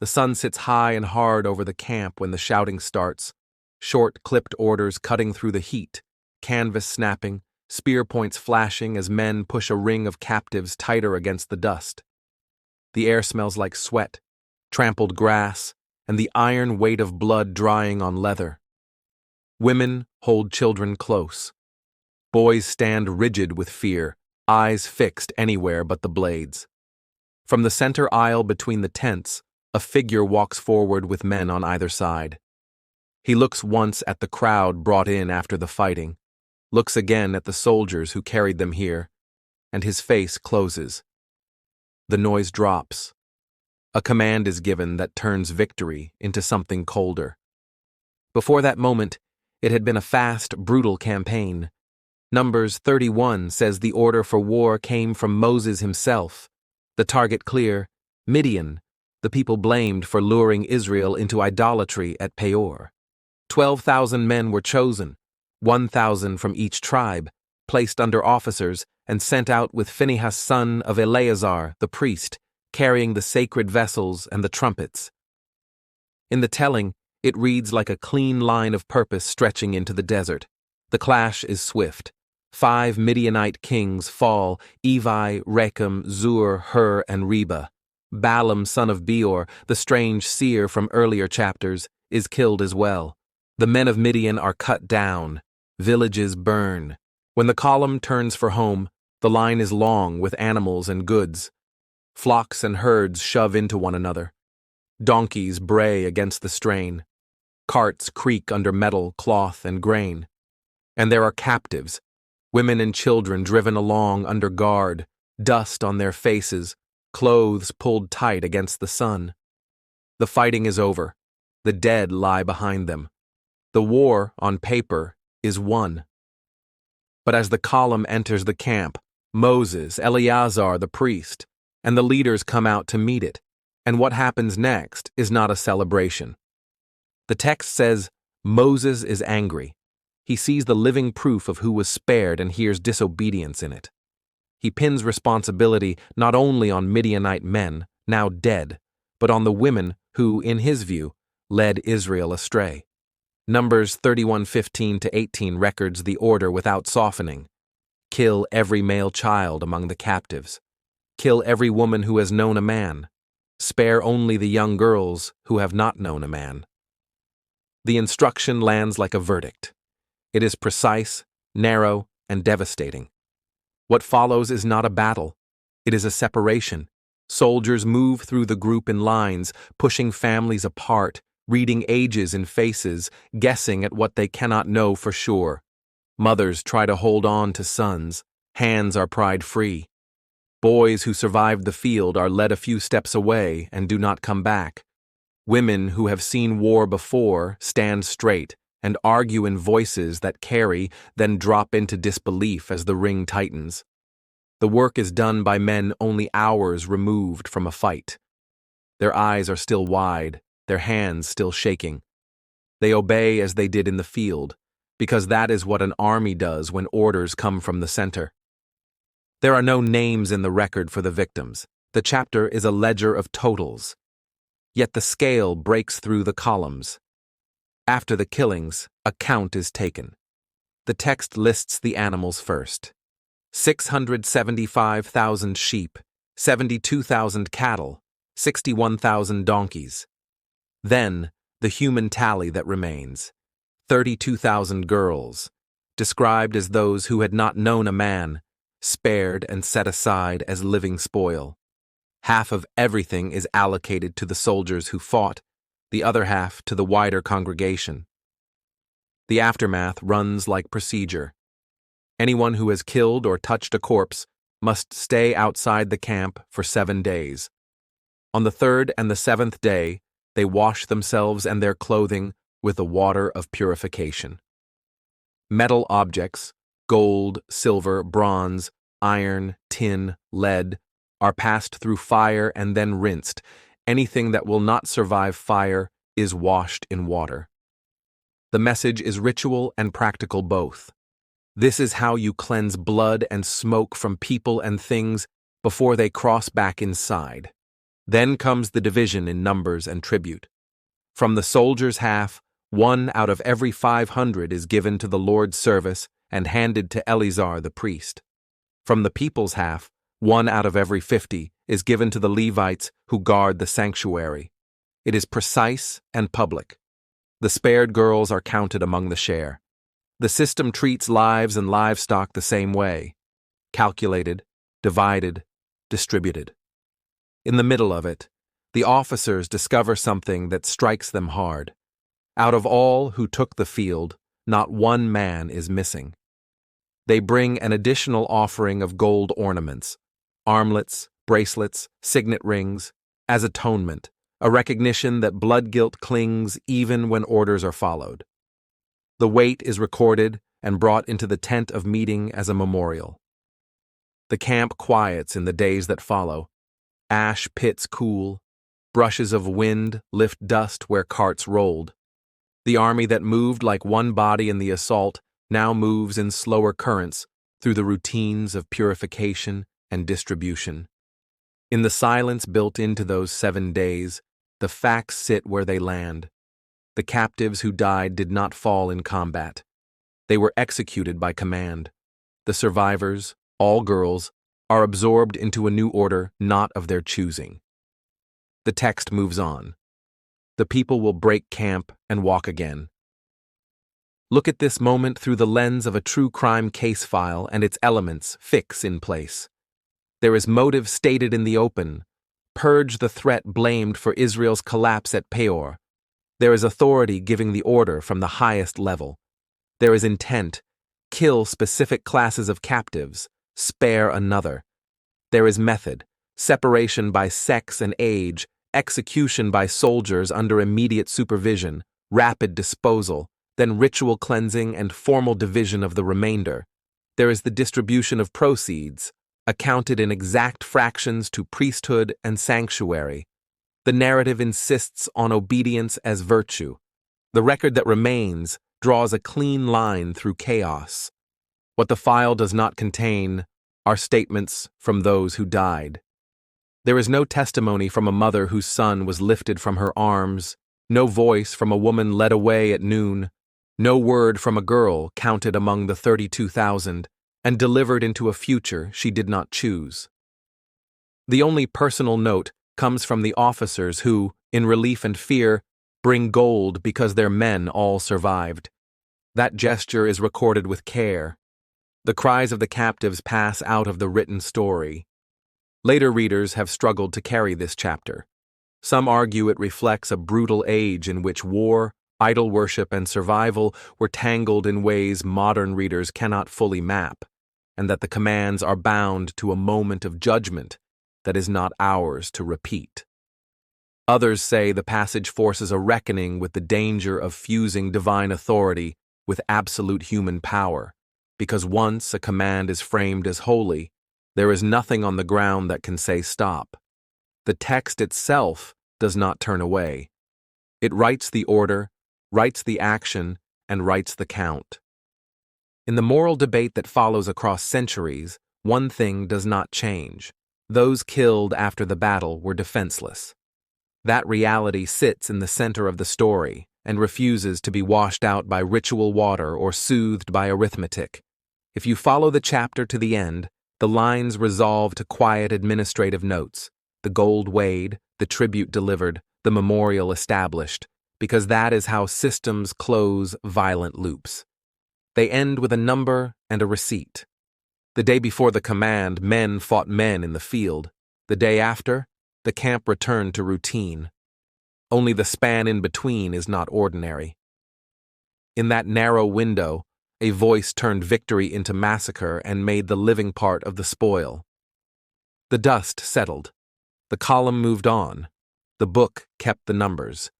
The sun sits high and hard over the camp when the shouting starts, short, clipped orders cutting through the heat, canvas snapping, spear points flashing as men push a ring of captives tighter against the dust. The air smells like sweat, trampled grass, and the iron weight of blood drying on leather. Women hold children close. Boys stand rigid with fear, eyes fixed anywhere but the blades. From the center aisle between the tents, a figure walks forward with men on either side. He looks once at the crowd brought in after the fighting, looks again at the soldiers who carried them here, and his face closes. The noise drops. A command is given that turns victory into something colder. Before that moment, it had been a fast, brutal campaign. Numbers 31 says the order for war came from Moses himself. The target clear, Midian, the people blamed for luring Israel into idolatry at Peor. 12,000 men were chosen, 1,000 from each tribe, placed under officers and sent out with Phinehas son of Eleazar, the priest, carrying the sacred vessels and the trumpets. In the telling, it reads like a clean line of purpose stretching into the desert. The clash is swift. 5 Midianite kings fall: Evi, Rechem, Zur, Hur, and Reba. Balaam, son of Beor, the strange seer from earlier chapters, is killed as well. The men of Midian are cut down. Villages burn. When the column turns for home, the line is long with animals and goods. Flocks and herds shove into one another. Donkeys bray against the strain. Carts creak under metal, cloth, and grain. And there are captives, women and children driven along under guard, dust on their faces, clothes pulled tight against the sun. The fighting is over. The dead lie behind them. The war, on paper, is won. But as the column enters the camp, Moses, Eleazar the priest, and the leaders come out to meet it, and what happens next is not a celebration. The text says, Moses is angry. He sees the living proof of who was spared and hears disobedience in it. He pins responsibility not only on Midianite men, now dead, but on the women who, in his view, led Israel astray. Numbers 31:15-18 records the order without softening. Kill every male child among the captives. Kill every woman who has known a man. Spare only the young girls who have not known a man. The instruction lands like a verdict. It is precise, narrow, and devastating. What follows is not a battle. It is a separation. Soldiers move through the group in lines, pushing families apart, reading ages in faces, guessing at what they cannot know for sure. Mothers try to hold on to sons. Hands are pried free. Boys who survived the field are led a few steps away and do not come back. Women who have seen war before stand straight and argue in voices that carry, then drop into disbelief as the ring tightens. The work is done by men only hours removed from a fight. Their eyes are still wide, their hands still shaking. They obey as they did in the field, because that is what an army does when orders come from the center. There are no names in the record for the victims. The chapter is a ledger of totals. Yet the scale breaks through the columns. After the killings, a count is taken. The text lists the animals first. 675,000 sheep, 72,000 cattle, 61,000 donkeys. Then, the human tally that remains. 32,000 girls, described as those who had not known a man, spared and set aside as living spoil. Half of everything is allocated to the soldiers who fought, the other half to the wider congregation. The aftermath runs like procedure. Anyone who has killed or touched a corpse must stay outside the camp for 7 days. On the 3rd and the 7th day, they wash themselves and their clothing with the water of purification. Metal objects, gold, silver, bronze, iron, tin, lead, are passed through fire and then rinsed. Anything that will not survive fire is washed in water. The message is ritual and practical both. This is how you cleanse blood and smoke from people and things before they cross back inside. Then comes the division in numbers and tribute. From the soldiers' half, 1 out of every 500 is given to the Lord's service and handed to Eleazar the priest. From the people's half, 1 out of every 50 is given to the Levites who guard the sanctuary. It is precise and public. The spared girls are counted among the share. The system treats lives and livestock the same way: calculated, divided, distributed. In the middle of it, the officers discover something that strikes them hard. Out of all who took the field, not one man is missing. They bring an additional offering of gold ornaments, armlets, bracelets, signet rings, as atonement, a recognition that blood guilt clings even when orders are followed. The weight is recorded and brought into the tent of meeting as a memorial. The camp quiets in the days that follow. Ash pits cool. Brushes of wind lift dust where carts rolled. The army that moved like one body in the assault now moves in slower currents through the routines of purification and distribution. In the silence built into those 7 days, the facts sit where they land. The captives who died did not fall in combat. They were executed by command. The survivors, all girls, are absorbed into a new order not of their choosing. The text moves on. The people will break camp and walk again. Look at this moment through the lens of a true crime case file and its elements fix in place. There is motive stated in the open. Purge the threat blamed for Israel's collapse at Peor. There is authority giving the order from the highest level. There is intent. Kill specific classes of captives. Spare another. There is method. Separation by sex and age. Execution by soldiers under immediate supervision. Rapid disposal. Then ritual cleansing and formal division of the remainder. There is the distribution of proceeds, accounted in exact fractions to priesthood and sanctuary. The narrative insists on obedience as virtue. The record that remains draws a clean line through chaos. What the file does not contain are statements from those who died. There is no testimony from a mother whose son was lifted from her arms, no voice from a woman led away at noon, no word from a girl counted among the 32,000 and delivered into a future she did not choose. The only personal note comes from the officers who, in relief and fear, bring gold because their men all survived. That gesture is recorded with care. The cries of the captives pass out of the written story. Later readers have struggled to carry this chapter. Some argue it reflects a brutal age in which war, idol worship, and survival were tangled in ways modern readers cannot fully map, and that the commands are bound to a moment of judgment that is not ours to repeat. Others say the passage forces a reckoning with the danger of fusing divine authority with absolute human power, because once a command is framed as holy, there is nothing on the ground that can say stop. The text itself does not turn away. It writes the order, writes the action, and writes the count. In the moral debate that follows across centuries, one thing does not change. Those killed after the battle were defenseless. That reality sits in the center of the story and refuses to be washed out by ritual water or soothed by arithmetic. If you follow the chapter to the end, the lines resolve to quiet administrative notes, the gold weighed, the tribute delivered, the memorial established, because that is how systems close violent loops. They end with a number and a receipt. The day before the command, men fought men in the field. The day after, the camp returned to routine. Only the span in between is not ordinary. In that narrow window, a voice turned victory into massacre and made the living part of the spoil. The dust settled. The column moved on. The book kept the numbers.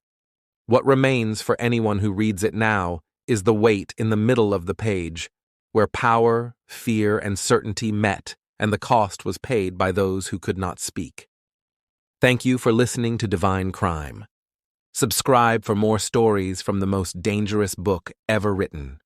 What remains for anyone who reads it now is the weight in the middle of the page, where power, fear, and certainty met, and the cost was paid by those who could not speak. Thank you for listening to Divine Crime. Subscribe for more stories from the most dangerous book ever written.